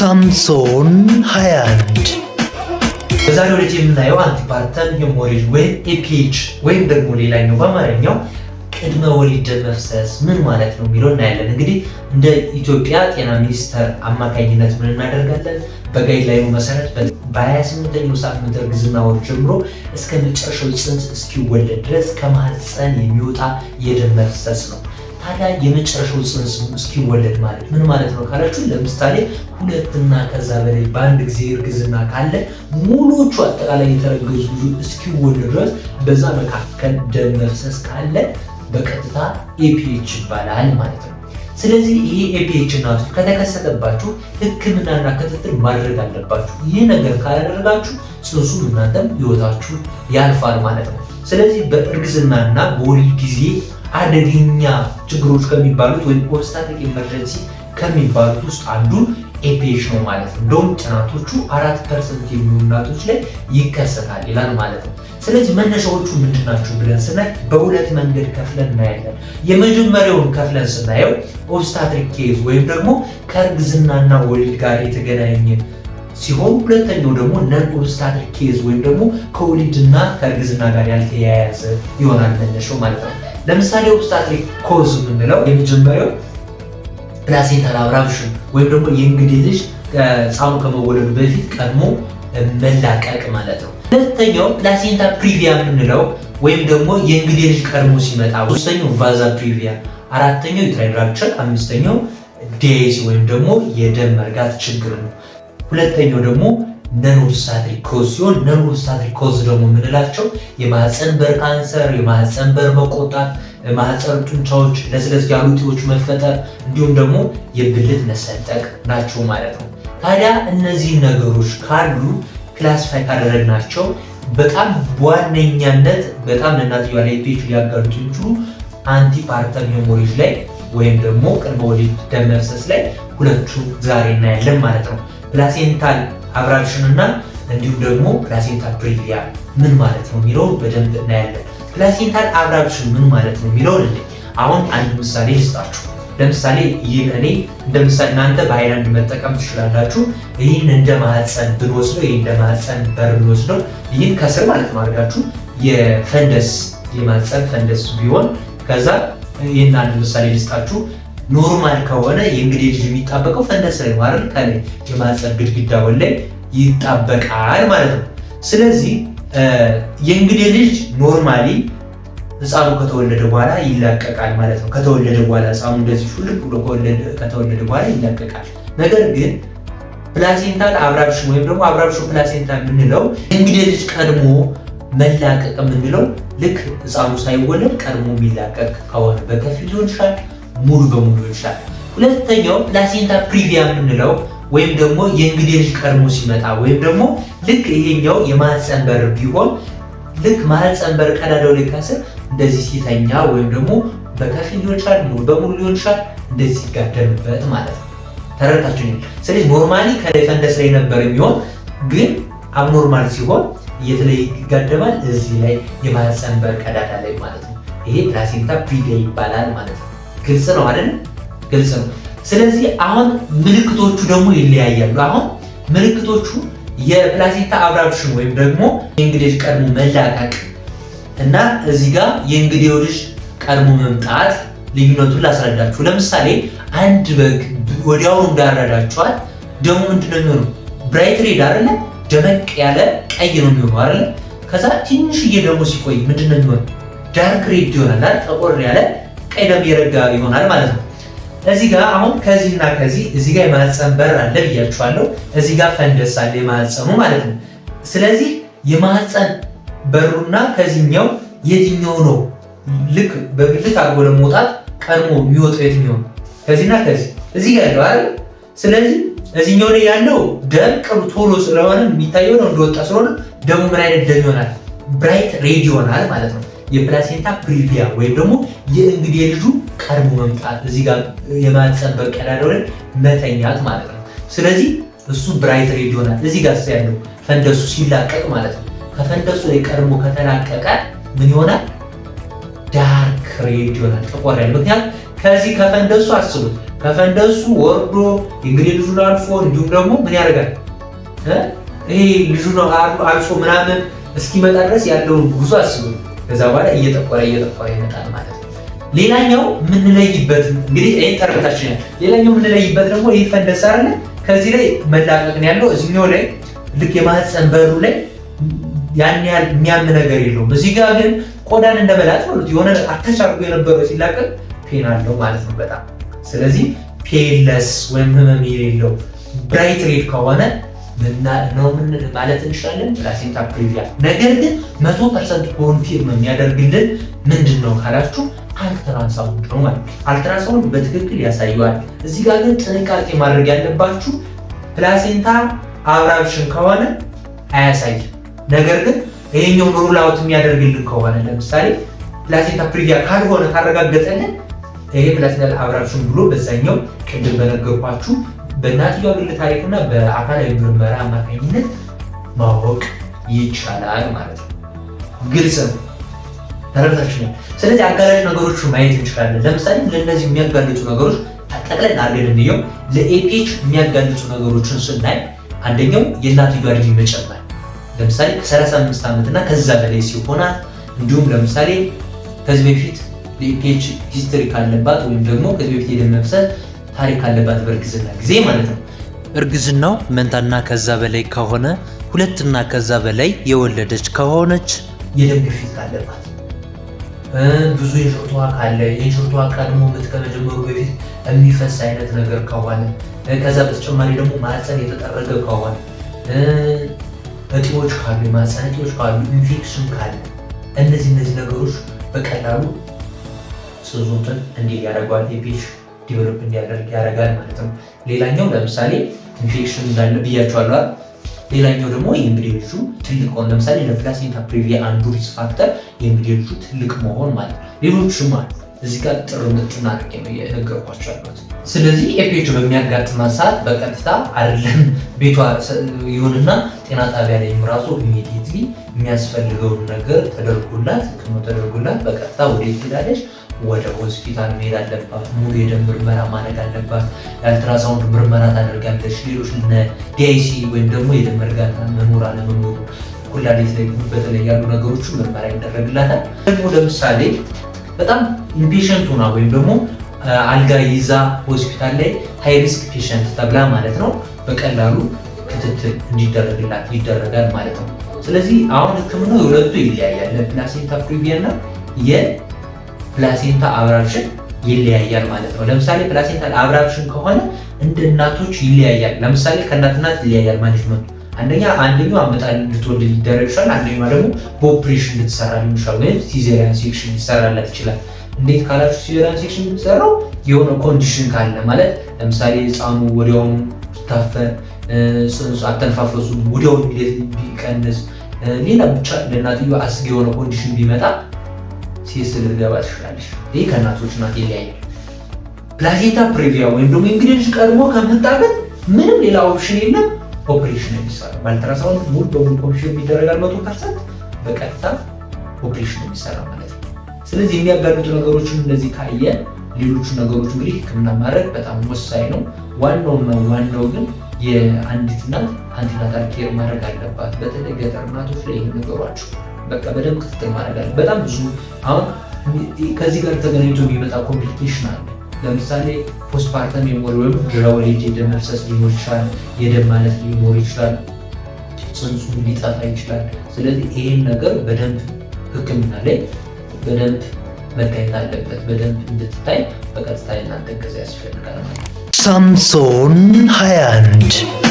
ሳምሶን 21 በዛሬው ዕለት የምናየው አንቲፓርተም ሄሞሬጅ ወይም ኤፒኤች ወይም ደግሞ ሌላኛው በአማርኛው ቅድመ ወሊድ ደም መፍሰስ ምን ማለት ነው የሚለው እናያለን። እንግዲህ እንደ ኢትዮጵያ ጤና ሚኒስቴር አማካኝነት ምን እናደርጋለን? በጋይድላይኑ መሰረት በ28ኛው ሳምንት እርግዝና ወር ጀምሮ እስከ መጨረሻው ጽንስ እስኪወለድ ድረስ ከማህፀን የሚወጣ የደም መፍሰስ ነው። ታዲያ የመጨረሻው ጽንስ እስኪወለድ ማለት ምን ማለት ነው ካላችሁ፣ ለምሳሌ ሁለትና ከዛ በላይ በአንድ ጊዜ እርግዝና ካለ ሙሉዎቹ አጠቃላይ የተረገዙ ልጆች እስኪወለዱ ድረስ በዛ መካከል ደም መፍሰስ ካለ በቀጥታ ኤፒኤች ይባላል ማለት ነው። ስለዚህ ይሄ ኤፒኤች እናቶች ከተከሰተባችሁ ሕክምናና ክትትል ማድረግ አለባችሁ። ይህ ነገር ካላደረጋችሁ ጽንሱ እናንተም ህይወታችሁ ያልፋል ማለት ነው። ስለዚህ በእርግዝናና በወሊድ ጊዜ አደገኛ ችግሮች ከሚባሉት ወይም ኦብስታትሪክ ኢመርጀንሲ ከሚባሉት ውስጥ አንዱ ኤፒኤች ነው ማለት ነው። እንደውም ጥናቶቹ 4% የሚሆኑ እናቶች ላይ ይከሰታል ይላል ማለት ነው። ስለዚህ መነሻዎቹ ምንድናቸው ብለን ስናይ በሁለት መንገድ ከፍለን እናያለን። የመጀመሪያውን ከፍለን ስናየው ኦብስታትሪክ ኬዝ ወይም ደግሞ ከእርግዝናና ወሊድ ጋር የተገናኘ ሲሆን፣ ሁለተኛው ደግሞ ነን ኦብስታትሪክ ኬዝ ወይም ደግሞ ከወሊድና ከእርግዝና ጋር ያልተያያዘ ይሆናል መነሻው ማለት ነው። ለምሳሌ ኦብስታትሪክ ኮዝ የምንለው የመጀመሪያው ፕላሴንታል አብራፕሽን ወይም ደግሞ የእንግዴ ልጅ ሕፃኑ ከመወለዱ በፊት ቀድሞ መላቀቅ ማለት ነው። ሁለተኛው ፕላሴንታ ፕሪቪያ የምንለው ወይም ደግሞ የእንግዴ ልጅ ቀድሞ ሲመጣ፣ ሶስተኛው ቫዛ ፕሪቪያ፣ አራተኛው ዩትራይን ራፕቸር፣ አምስተኛው ዲኤሲ ወይም ደግሞ የደም መርጋት ችግር ነው። ሁለተኛው ደግሞ ነን ኦብስታትሪክ ኮዝ ሲሆን ነን ኦብስታትሪክ ኮዝ ደግሞ የምንላቸው የማህፀን በር ካንሰር፣ የማህፀን በር መቆጣት፣ ማህፀን ጡንቻዎች ለስለስ ያሉ እጢዎች መፈጠር እንዲሁም ደግሞ የብልት መሰንጠቅ ናቸው ማለት ነው። ታዲያ እነዚህ ነገሮች ካሉ ክላሲፋይ ካደረግናቸው በጣም በዋነኛነት በጣም ለእናትየዋ ላይ ኤፒኤች ሊያጋልጡ የሚችሉ አንቲፓርተም ሄሞሬጅ ላይ ወይም ደግሞ ቅድመ ወሊድ ደም መፍሰስ ላይ ሁለቱ ዛሬ እናያለን ማለት ነው። ፕላሴንታል አብራፕሽን እና እንዲሁም ደግሞ ፕላሴንታል ፕሪቪያ ምን ማለት ነው የሚለውን በደንብ እናያለን። ፕላሴንታል አብራፕሽን ምን ማለት ነው የሚለውን አሁን አንድ ምሳሌ ልስጣችሁ። ለምሳሌ ይህን እኔ እንደ ምሳሌ እናንተ በሃይላንድ መጠቀም ትችላላችሁ። ይህን እንደ ማህፀን ብንወስደው፣ ይህን እንደ ማህፀን በር ብንወስደው፣ ይህን ከስር ማለት ነው አድርጋችሁ የፈንደስ የማህፀን ፈንደስ ቢሆን ከዛ ይህን አንድ ምሳሌ ልስጣችሁ። ኖርማል ከሆነ የእንግዴ ልጅ የሚጣበቀው ፈንደስ ላይ ማለት ከላይ የማህፀን ግድግዳ ላይ ይጣበቃል ማለት ነው። ስለዚህ የእንግዴ ልጅ ኖርማሊ ሕፃኑ ከተወለደ በኋላ ይላቀቃል ማለት ነው። ከተወለደ በኋላ ሕፃኑ እንደዚህ ሹልክ ብሎ ከተወለደ በኋላ ይላቀቃል። ነገር ግን ፕላሴንታል አብራፕሽን ወይም ደግሞ አብራፕሽን ፕላሴንታ የምንለው የእንግዴ ልጅ ቀድሞ መላቀቅ የምንለው ልክ ሕፃኑ ሳይወለድ ቀድሞ የሚላቀቅ ከሆነ በከፊል ሊሆን ይችላል፣ ሙሉ በሙሉ ይችላል። ሁለተኛው ፕላሴንታ ፕሪቪያ የምንለው ወይም ደግሞ የእንግዴ ልጅ ቀድሞ ሲመጣ ወይም ደግሞ ልክ ይሄኛው የማህፀን በር ቢሆን ልክ ማህፀን በር ቀዳዳው ላይ ከስር እንደዚህ ሲተኛ ወይም ደግሞ በከፊል ሊሆን ይችላል፣ ሙሉ በሙሉ ሊሆን ይችላል፣ እንደዚህ ሲጋደምበት ማለት ነው። ተረድታችሁኝ? ስለዚህ ኖርማሊ ከላይ ፈንደስ ላይ ነበር የሚሆን፣ ግን አብኖርማል ሲሆን የት ላይ ይጋደማል? እዚህ ላይ የማህፀን በር ቀዳዳ ላይ ማለት ነው። ይሄ ፕላሴንታ ፕሪቪያ ይባላል ማለት ነው። ግልጽ ነው አይደል? ግልጽ ነው። ስለዚህ አሁን ምልክቶቹ ደግሞ ይለያያሉ። አሁን ምልክቶቹ የፕላሴንታ አብራፕሽን ወይም ደግሞ የእንግዴ ልጅ ቀድሞ መላቀቅ እና እዚህ ጋር የእንግዴው ልጅ ቀድሞ መምጣት ልዩነቱን ላስረዳችሁ። ለምሳሌ አንድ በግ ወዲያውኑ እንዳረዳችኋል ደሙ ምንድነው የሚሆነው? ብራይት ሬድ አይደለ? ደመቅ ያለ ቀይ ነው የሚሆነው አይደለ? ከዛ ትንሽዬ ደግሞ ሲቆይ ምንድነው የሚሆነው? ዳርክ ሬድ ይሆናል። ጠቆር ያለ ቀይ ደም የረጋ ይሆናል ማለት ነው። እዚህ ጋር አሁን ከዚህና ከዚህ እዚህ ጋር የማህፀን በር አለ ብያችኋለሁ። እዚህ ጋር ፈንደስ አለ የማህፀኑ ማለት ነው። ስለዚህ የማህፀን በሩና ከዚህኛው የትኛው ነው ልክ በብልት አድርጎ ለመውጣት ቀድሞ የሚወጣው የትኛው ነው? ከዚህና ከዚህ እዚህ ጋር ያለው አይደል? ስለዚህ እዚህኛው ላይ ያለው ደም ቅርብ ቶሎ ስለሆነ የሚታየው ነው እንደወጣ ስለሆነ ደሙ ምን አይነት ደም ይሆናል? ብራይት ሬድ ይሆናል ማለት ነው። የፕላሴንታ ፕሪቪያ ወይም ደግሞ የእንግዴ ልጁ ቀድሞ መምጣት እዚህ ጋር የማህፀን በር ቀዳዳው ላይ መተኛት ማለት ነው። ስለዚህ እሱ ብራይት ሬድ ይሆናል። እዚህ ጋር ያለው ፈንደሱ ሲላቀቅ ማለት ነው። ከፈንደሱ ላይ ቀድሞ ከተላቀቀ ምን ይሆናል? ዳርክ ሬድ ይሆናል፣ ጠቆር ያለ። ምክንያቱም ከዚህ ከፈንደሱ አስቡት ከፈንደሱ ወርዶ እንግዲህ ልጁን አልፎ እንዲሁም ደግሞ ምን ያደርጋል ይሄ ልጁን አልፎ ምናምን እስኪመጣ ድረስ ያለውን ጉዞ አስቡ። ከዛ በኋላ እየጠቆረ ይመጣል ማለት ነው። ሌላኛው የምንለይበት እንግዲህ ይሄን ተረታችኛል። ሌላኛው የምንለይበት ደግሞ ይሄ ፈንደስ አይደለ ከዚህ ላይ መላቀቅ ነው ያለው። እዚህኛው ላይ ልክ የማህፀን በሩ ላይ ያን ያህል የሚያም ነገር የለውም። እዚህ ጋር ግን ቆዳን እንደበላት ነው የሆነ አተቻርጎ የነበረው ሲላቀቅ ፔን አለው ማለት ነው በጣም። ስለዚህ ፔንለስ ወይም ህመም የሌለው ብራይት ሬድ ከሆነ ነው ምን ማለት እንችላለን ፕላሴንታ ፕሪቪያ። ነገር ግን 100% ኮንፊርም የሚያደርግልን ምንድነው ካላችሁ አልትራሳውንድ ነው ማለት ነው። አልትራሳውንድ በትክክል ያሳየዋል። እዚህ ጋር ግን ጥንቃቄ ማድረግ ያለባችሁ ፕላሴንታ አብራፕሽን ከሆነ አያሳይም። ነገር ግን ይሄኛው ሩል አውት የሚያደርግልን ከሆነ ለምሳሌ ፕላሴንታ ፕሪቪያ ካልሆነ ካረጋገጠልን ይሄ ፕላሴንታ አብራፕሽን ብሎ በዛኛው ቅድም በነገርኳችሁ በእናትየዋ ግል ታሪክና በአካላዊ ምርመራ አማካኝነት ማወቅ ይቻላል ማለት ነው። ግልጽ ነው፣ ተረድታችኋል። ስለዚህ አጋላጭ ነገሮችን ማየት እንችላለን። ለምሳሌ ለእነዚህ የሚያጋልጡ ነገሮች ጠቅለል አድርገን እንየው። ለኤፒኤች የሚያጋልጡ ነገሮችን ስናይ አንደኛው የእናትየዋ እድሜ መጨመር፣ ለምሳሌ ከ35 ዓመት እና ከዛ በላይ ሲሆናት፣ እንዲሁም ለምሳሌ ከዚህ በፊት የኤፒኤች ሂስትሪ ካለባት ወይም ደግሞ ከዚህ በፊት የደም መፍሰስ ታሪክ አለባት በእርግዝና ጊዜ ማለት ነው። እርግዝናው መንታና ከዛ በላይ ከሆነ፣ ሁለትና ከዛ በላይ የወለደች ከሆነች፣ የደም ግፊት ካለባት፣ ብዙ የሽርቷ ካለ የሽርቷ ቀድሞ ምጥ ከመጀመሩ በፊት የሚፈስ አይነት ነገር ከሆነ፣ ከዛ በተጨማሪ ደግሞ ማህፀን የተጠረገ ከሆነ፣ እጢዎች ካሉ የማህፀን እጢዎች ካሉ፣ ኢንፌክሽን ካለ፣ እነዚህ ነገሮች በቀላሉ ጽንሱን እንዲህ ያደርገዋል ኤፒኤች ዲቨሎፕ እንዲያደርግ ያደርጋል ማለት ነው። ሌላኛው ለምሳሌ ኢንፌክሽን እንዳለ ብያቸዋለሁ። ሌላኛው ደግሞ የእንግዲህ ልጁ ትልቅ ሆነ፣ ለምሳሌ ለፕላሴንታ ፕሪቪያ አንዱ ሪስክ ፋክተር የእንግዲህ ልጁ ትልቅ መሆን ማለት ነው። ሌሎችም አሉ እዚህ ጋር ጥርምጥና አድርጌ ነው የነገርኳቸው ያሉት። ስለዚህ ኤፒኤች በሚያጋጥማት ሰዓት በቀጥታ አይደለም ቤቷ ይሁንና ጤና ጣቢያ ላይ ራሱ ኢሚዲየትሊ የሚያስፈልገውን ነገር ተደርጎላት ህክምና ተደርጎላት በቀጥታ ወደ ትሄዳለች፣ ወደ ሆስፒታል መሄድ አለባት። ሙሉ የደም ምርመራ ማድረግ አለባት። የአልትራሳውንድ ምርመራ ታደርጋለች። ሌሎች ዲአይሲ ወይም ደግሞ የደም መርጋት መኖር አለመኖሩ፣ ኩላሊት ላይ በተለይ ያሉ ነገሮች ምርመራ ይደረግላታል። ደግሞ ለምሳሌ በጣም ኢምፔሸንት ሆና ወይም ደግሞ አልጋ ይዛ ሆስፒታል ላይ ሃይ ሪስክ ፔሸንት ተብላ ማለት ነው በቀላሉ ክትትል እንዲደረግላት ይደረጋል ማለት ነው። ስለዚህ አሁን ህክምናው የሁለቱ ይለያያል። ለፕላሴንታ ፕሪቪያ እና የፕላሴንታ አብራፕሽን ይለያያል ማለት ነው። ለምሳሌ ፕላሴንታ አብራፕሽን ከሆነ እንደ እናቶች ይለያያል። ለምሳሌ ከእናት ይለያያል ማኔጅመንቱ። አንደኛው አመጣል እንድትወልድ ሊደረግ ይችላል። አንደኛው ደግሞ በኦፕሬሽን ልትሰራ ይችላል፣ ወይም ሲዘሪያን ሴክሽን ሊሰራላት ይችላል። እንዴት ካላችሁ ሲዘሪያን ሴክሽን የምትሰራው የሆነ ኮንዲሽን ካለ ማለት ለምሳሌ ህፃኑ ወዲያውኑ ሲታፈን፣ ጽንሱ አተነፋፈሱ ወዲያውኑ ቢቀንስ፣ ሌላ ብቻ ለእናትየው አስጊ የሆነ ኮንዲሽን ቢመጣ ሴስ ልትገባ ትችላለች። ይህ ከእናቶች እናት ይለያያል። ፕላሴንታ ፕሪቪያ ወይም ደግሞ እንግዲህ ልጅ ቀድሞ ከምታገኝ ምንም ሌላ ኦፕሽን የለም፣ ኦፕሬሽን የሚሰራው በአልትራሳውንድ ሙሉ በሙሉ ኮንፊርም ይደረጋል 100%፣ በቀጥታ ኦፕሬሽን የሚሰራ ማለት ነው። ስለዚህ የሚያጋልጡ ነገሮችን እንደዚህ ካየ ሌሎቹ ነገሮች እንግዲህ ህክምና ማድረግ በጣም ወሳኝ ነው። ዋናው ግን የአንዲት እናት አንቲናታል ኬር ማድረግ አለባት። በተለይ ገጠር እናቶች ላይ ይሄን ነገሯቸው በቃ በደንብ ክትትል ማድረግ አለ። በጣም ብዙ አሁን ከዚህ ጋር ተገናኝቶ የሚመጣ ኮምፕሊኬሽን አለ። ለምሳሌ ፖስትፓርተም ሜሞሪ ወይም ድህረ ወሊድ የደም መፍሰስ ሊኖር ይችላል፣ የደም ማለት ሊኖር ይችላል፣ ጽንሱ ሊጠፋ ይችላል። ስለዚህ ይሄን ነገር በደንብ ህክምና ላይ በደንብ መታየት አለበት። በደንብ እንድትታይ በቀጥታ እናንተ እገዛ ያስፈልጋል ማለት ነው። ሳምሶን 21